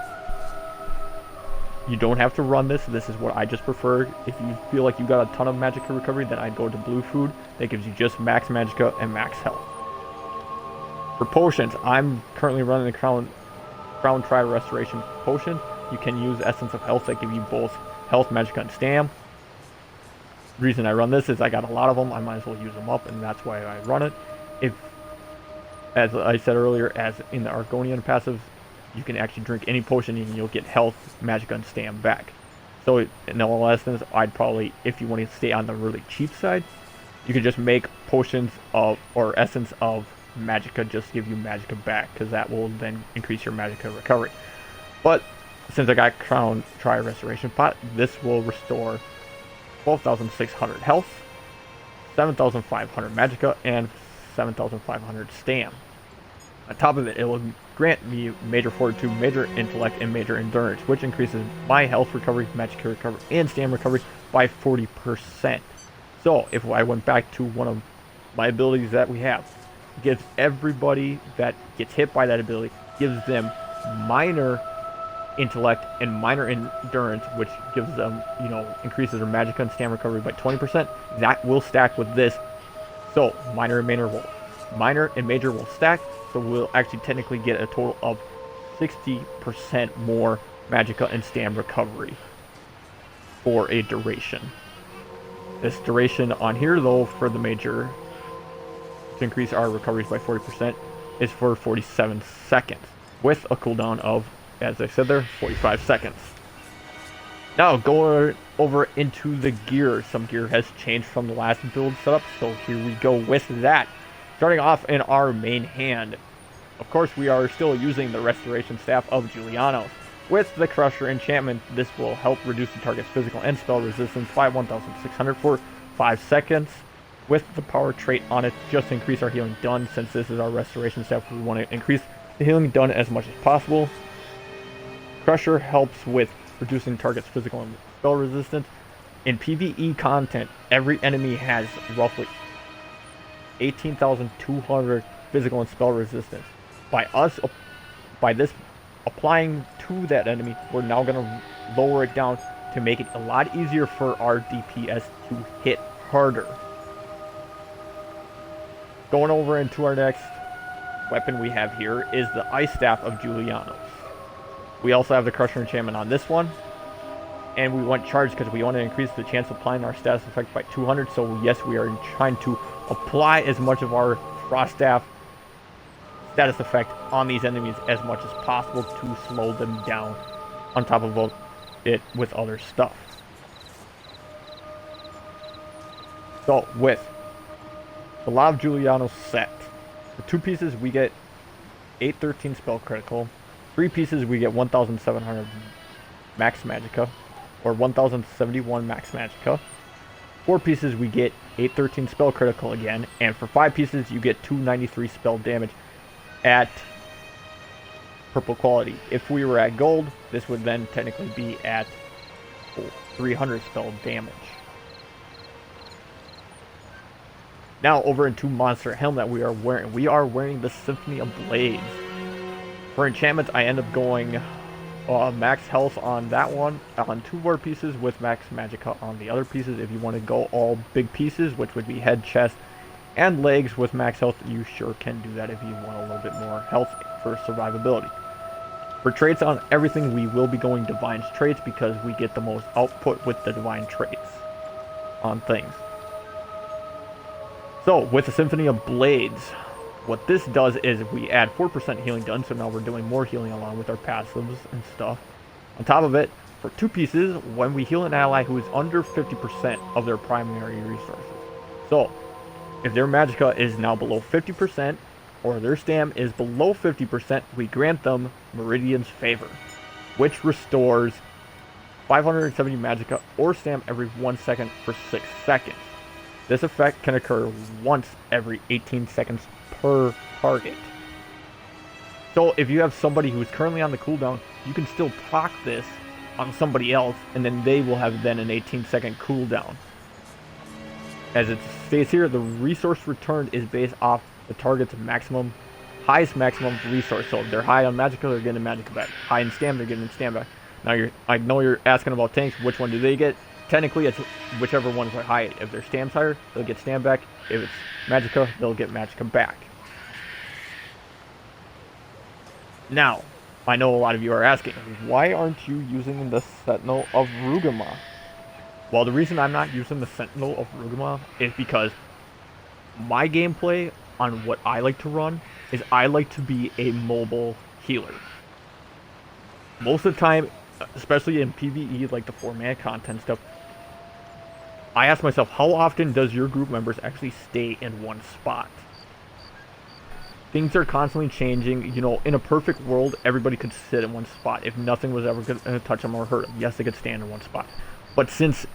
You don't have to run this. This is what I just prefer. If you feel like you got a ton of magicka recovery, then I'd go to Blue Food. That gives you just max magicka and max health. For potions, I'm currently running the Crown Tri Restoration Potion. You can use Essence of Health that give you both health, magicka, and stam. The reason I run this is I got a lot of them. I might as well use them up, and that's why I run it. If, as I said earlier, as in the Argonian passive, you can actually drink any potion and you'll get health, magicka, and stam back. So in all essence, I'd probably, if you want to stay on the really cheap side, you can just make potions of, or essence of magicka just give you magicka back, because that will then increase your magicka recovery. But since I got Crown Tri Restoration Pot, this will restore 12,600 health, 7,500 magicka, and 7,500 stam. On top of it, it will grant me Major Fortitude, Major Intellect, and Major Endurance, which increases my health recovery, magicka recovery, and stam recovery by 40%. So if I went back to one of my abilities that we have, it gives everybody that gets hit by that ability, gives them minor intellect and minor endurance, which gives them, you know, increases their magicka and stam recovery by 20%. That will stack with this. So minor and major will stack, so we'll actually technically get a total of 60% more magicka and stam recovery for a duration. This duration on here, though, for the major, to increase our recoveries by 40%, is for 47 seconds, with a cooldown of, as I said there, 45 seconds. Now, going over into the gear. Some gear has changed from the last build setup, so here we go with that. Starting off in our main hand, of course we are still using the Restoration Staff of Julianos. With the Crusher enchantment, this will help reduce the target's physical and spell resistance by 1,600 for 5 seconds. With the power trait on it, just increase our healing done. Since this is our restoration staff, we want to increase the healing done as much as possible. Crusher helps with reducing target's physical and spell resistance. In PVE content, every enemy has roughly 18,200 physical and spell resistance. By this applying to that enemy, we're now going to lower it down to make it a lot easier for our DPS to hit harder. Going over into our next weapon we have here is the Ice Staff of Julianos. We also have the Crusher enchantment on this one. And we want charge because we want to increase the chance of applying our status effect by 200. So yes, we are trying to apply as much of our Frost Staff status effect on these enemies as much as possible to slow them down, on top of it with other stuff. So with the Law of Julianos set, for 2 pieces we get 813 spell critical, 3 pieces we get 1,700 max magicka, or 1,071 max magicka. 4 pieces we get 813 spell critical again, and for 5 pieces you get 293 spell damage at purple quality. If we were at gold, this would then technically be at 300 spell damage. Now over into monster helm that we are wearing. We are wearing the Symphony of Blades. For enchantments, I end up going max health on that one, on 2 more pieces, with max magicka on the other pieces. If you want to go all big pieces, which would be head, chest, and legs with max health, you sure can do that if you want a little bit more health for survivability. For traits on everything, we will be going Divine's traits because we get the most output with the Divine traits on things. So, with the Symphony of Blades, what this does is we add 4% healing done, so now we're doing more healing along with our passives and stuff. On top of it, for 2 pieces, when we heal an ally who is under 50% of their primary resources. So, if their magicka is now below 50%, or their stam is below 50%, we grant them Meridian's Favor, which restores 570 magicka or stam every 1 second for 6 seconds. This effect can occur once every 18 seconds per target. So if you have somebody who is currently on the cooldown, you can still proc this on somebody else, and then they will have then an 18-second cooldown. As it states here, the resource returned is based off the target's highest maximum resource. So if they're high on magicka, they're getting magicka back. High in stam, they're getting stam back. Now I know you're asking about tanks. Which one do they get? Technically, it's whichever ones are high. If their stam's higher, they'll get stam back. If it's magicka, they'll get magicka back. Now, I know a lot of you are asking, why aren't you using the Sentinel of Rugama? Well, the reason I'm not using the Sentinel of Rugama is because my gameplay on what I like to run is I like to be a mobile healer. Most of the time, especially in PVE, like the 4-man content stuff, I ask myself, how often does your group members actually stay in one spot? Things are constantly changing. You know, in a perfect world, everybody could sit in one spot. If nothing was ever going to touch them or hurt them, yes, they could stand in one spot. But since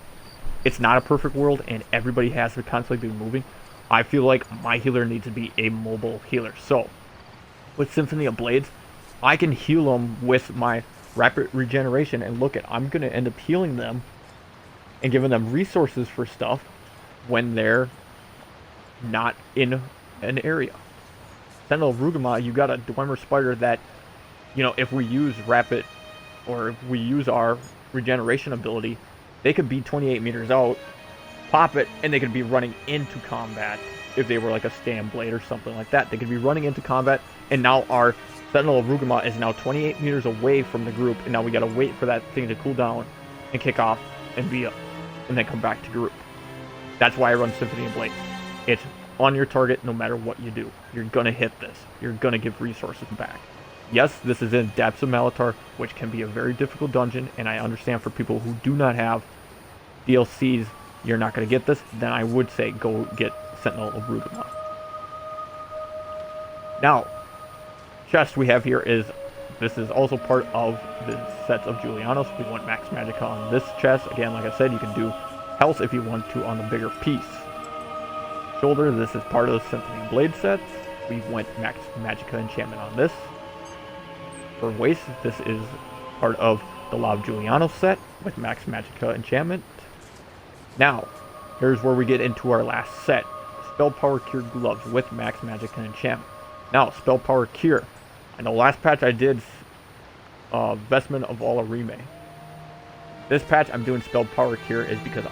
it's not a perfect world and everybody has to constantly be moving, I feel like my healer needs to be a mobile healer. So, with Symphony of Blades, I can heal them with my rapid regeneration, and look at, I'm going to end up healing them and giving them resources for stuff when they're not in an area. Sentinel of Rugama, you got a Dwemer Spider that, you know, if we use rapid, or if we use our regeneration ability, they could be 28 meters out, pop it, and they could be running into combat. If they were like a Stam Blade or something like that, they could be running into combat, and now our Sentinel of Rugama is now 28 meters away from the group, and now we gotta wait for that thing to cool down and kick off and be up, and then come back to group. That's why I run Symphony of Blade. It's on your target no matter what you do. You're gonna hit this. You're gonna give resources back. Yes, this is in Depths of Malatar, which can be a very difficult dungeon, and I understand for people who do not have DLCs, you're not gonna get this, then I would say go get Sentinel of Rugama. Now, chest we have here is This is also part of the sets of Julianos. We want max magicka on this chest. Again, like I said, you can do health if you want to on the bigger piece. Shoulder, this is part of the Symphony Blade set. We went max magicka enchantment on this. For waist, this is part of the Law of Julianos set with max magicka enchantment. Now, here's where we get into our last set. Spell Power Cure gloves with max magicka enchantment. Now, Spell Power Cure. I know last patch I did Vestment of ALCHEMY. This patch I'm doing Spell Power Cure is because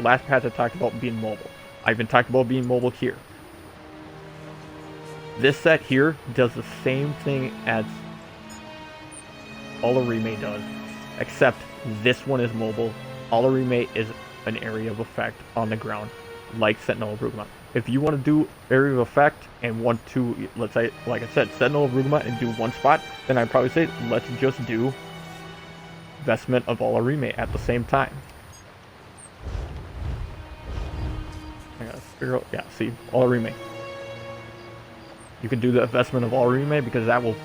last patch I talked about being mobile. I even talked about being mobile here. This set here does the same thing as ALCHEMY does, except this one is mobile. ALCHEMY is an area of effect on the ground, like Sentinel of Rugma. If you want to do area of effect and want to, let's say, like I said, Sentinel of Rugma and do one spot, then I'd probably say let's just do Vestment of ALCHEMY at the same time. I gotta figure out, yeah, see, ALCHEMY. You can do the Vestment of ALCHEMY because that will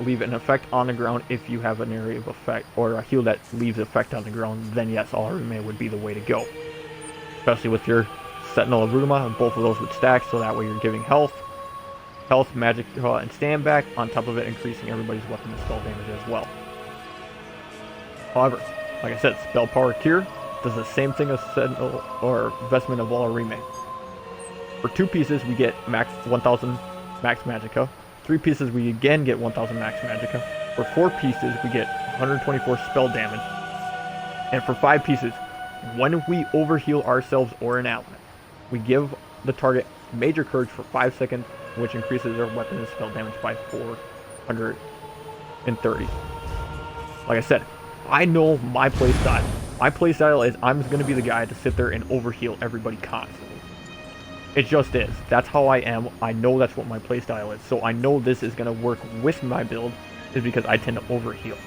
leave an effect on the ground if you have an area of effect, or a heal that leaves effect on the ground, then yes, ALCHEMY would be the way to go. Especially with your Sentinel of Rugma, both of those would stack, so that way you're giving health, magic, and stand back, on top of it increasing everybody's weapon and spell damage as well. However, like I said, Spell Power Cure does the same thing as Sentinel or Vestment of ALCHEMY. For 2 pieces, we get max 1000 max magicka. 3 pieces, we again get 1000 max magicka. For 4 pieces, we get 124 spell damage. And for 5 pieces, when we overheal ourselves or an ally, we give the target Major Courage for 5 seconds, which increases their weapon and spell damage by 430. Like I said, I know my playstyle. My playstyle is I'm going to be the guy to sit there and overheal everybody constantly. It just is. That's how I am. I know that's what my playstyle is. So I know this is going to work with my build, is because I tend to overheal.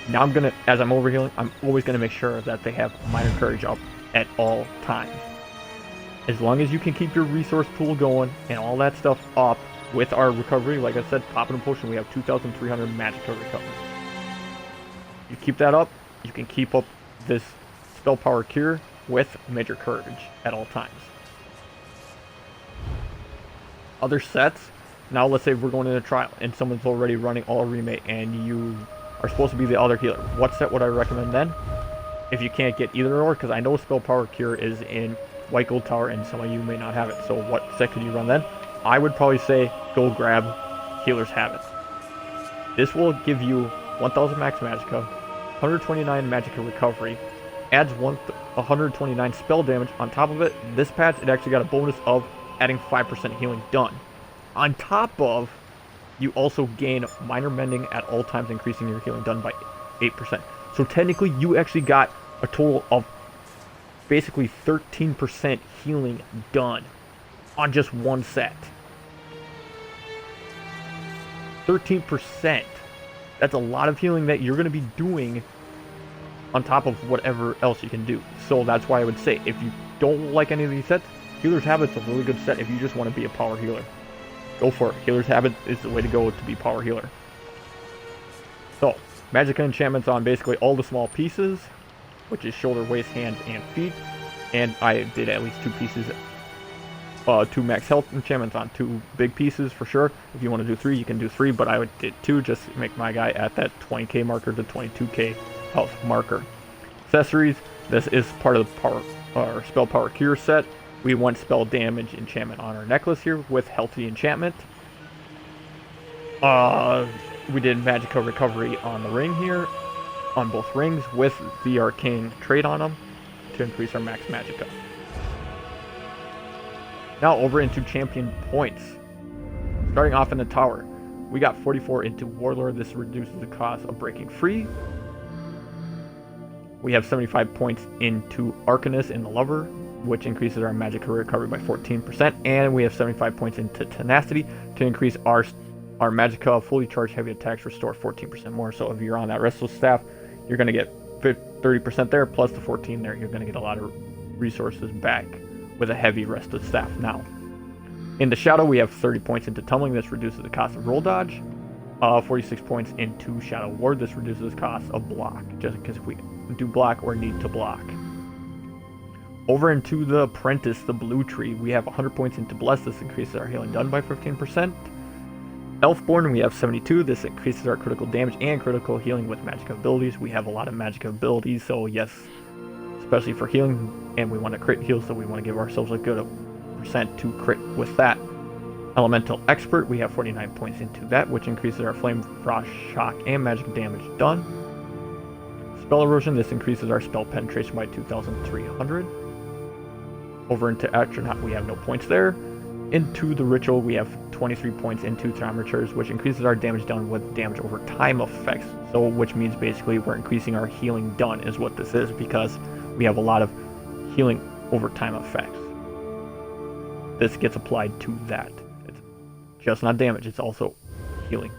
Now as I'm overhealing, I'm always going to make sure that they have Minor Courage up at all times. As long as you can keep your resource pool going and all that stuff up with our recovery, like I said, popping a potion, we have 2,300 magicka recovery. You keep that up, you can keep up this Spell Power Cure with Major Courage at all times. Other sets, now let's say we're going in a trial and someone's already running ALCHEMY and you are supposed to be the other healer. What set would I recommend then? If you can't get either or, because I know Spell Power Cure is in White Gold Tower and some of you may not have it, so what set could you run then? I would probably say go grab Healer's Habit. This will give you 1000 max magicka, 129 magicka recovery, adds 129 spell damage. On top of it, this patch, it actually got a bonus of adding 5% healing done. On top of, you also gain minor mending at all times, increasing your healing done by 8%. So technically, you actually got a total of basically 13% healing done on just one set. 13%. That's a lot of healing that you're going to be doing on top of whatever else you can do. So that's why I would say, if you don't like any of these sets, Healer's Habit's a really good set if you just want to be a power healer. Go for it. Healer's Habit is the way to go to be power healer. So, magicka enchantments on basically all the small pieces, which is shoulder, waist, hands, and feet. And I did at least 2 pieces, 2 max health enchantments on 2 big pieces for sure. If you want to do 3, you can do 3, but I did 2 just to make my guy at that 20k marker to 22k health marker. Accessories, this is part of the Spell Power Cure set. We want spell damage enchantment on our necklace here with healthy enchantment. We did magicka recovery on the ring here, on both rings, with the arcane trait on them to increase our max magicka. Now over into champion points. Starting off in the tower, we got 44 into Warlord. This reduces the cost of breaking free. We have 75 points into Arcanist in the Lover, which increases our magicka recovery by 14%, and we have 75 points into Tenacity to increase our magicka fully charged heavy attacks restore 14% more. So if you're on that Restless Staff, you're going to get 30% there, plus the 14 there. You're going to get a lot of resources back with a heavy Restless Staff now. In the Shadow, we have 30 points into Tumbling. This reduces the cost of roll dodge. 46 points into Shadow Ward. This reduces cost of block, just because if we do block or need to block. Over into the Apprentice, the blue tree, we have 100 points into Bless. This increases our healing done by 15%. Elfborn, we have 72. This increases our critical damage and critical healing with magic abilities. We have a lot of magic abilities, so yes, especially for healing, and we want to crit heal, so we want to give ourselves a good percent to crit with that. Elemental Expert, we have 49 points into that, which increases our Flame, Frost, Shock, and magic damage done. Spell Erosion, this increases our spell penetration by 2,300. Over into Astronaut, we have no points there. Into the Ritual, we have 23 points into Thermometers, which increases our damage done with damage over time effects. So, which means basically we're increasing our healing done is what this is, because we have a lot of healing over time effects. This gets applied to that. It's just not damage, it's also healing.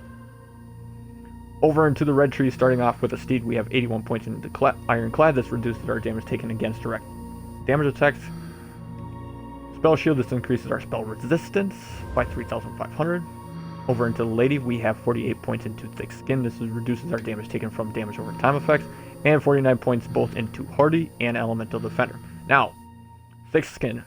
Over into the red tree, starting off with a Steed, we have 81 points into Ironclad. This reduces our damage taken against direct damage attacks. Spell Shield, this increases our spell resistance by 3,500. Over into the Lady, we have 48 points into Thick Skin. This reduces our damage taken from damage over time effects. And 49 points both into Hardy and Elemental Defender. Now, Thick Skin,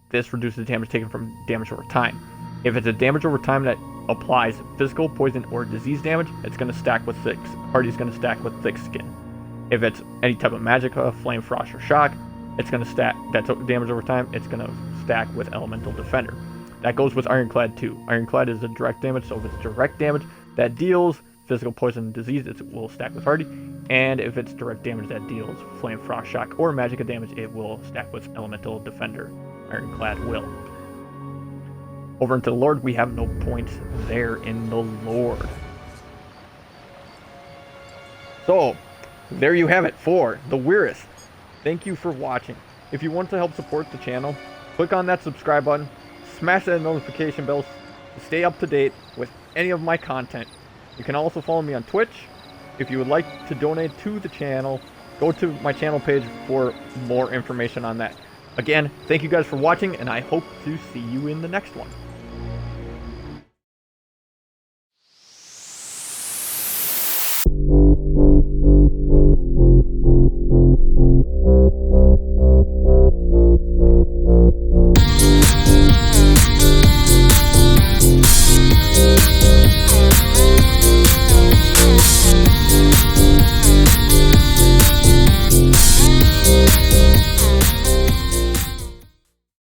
this reduces damage taken from damage over time. If it's a damage over time that applies physical, poison, or disease damage, it's going to stack with Hardy's going to stack with Thick Skin. If it's any type of Magicka, Flame, Frost, or Shock, it's going to stack, that's damage over time, it's going to stack with Elemental Defender. That goes with Ironclad too. Ironclad is a direct damage, so if it's direct damage that deals physical, poison, and disease, it will stack with Hardy. And if it's direct damage that deals Flame, Frost, Shock, or Magicka damage, it will stack with Elemental Defender. Ironclad will. Over into the Lord, we have no points there in the Lord. So, there you have it for the Wyress. Thank you for watching. If you want to help support the channel, click on that subscribe button, smash that notification bell to stay up to date with any of my content. You can also follow me on Twitch. If you would like to donate to the channel, go to my channel page for more information on that. Again, thank you guys for watching, and I hope to see you in the next one.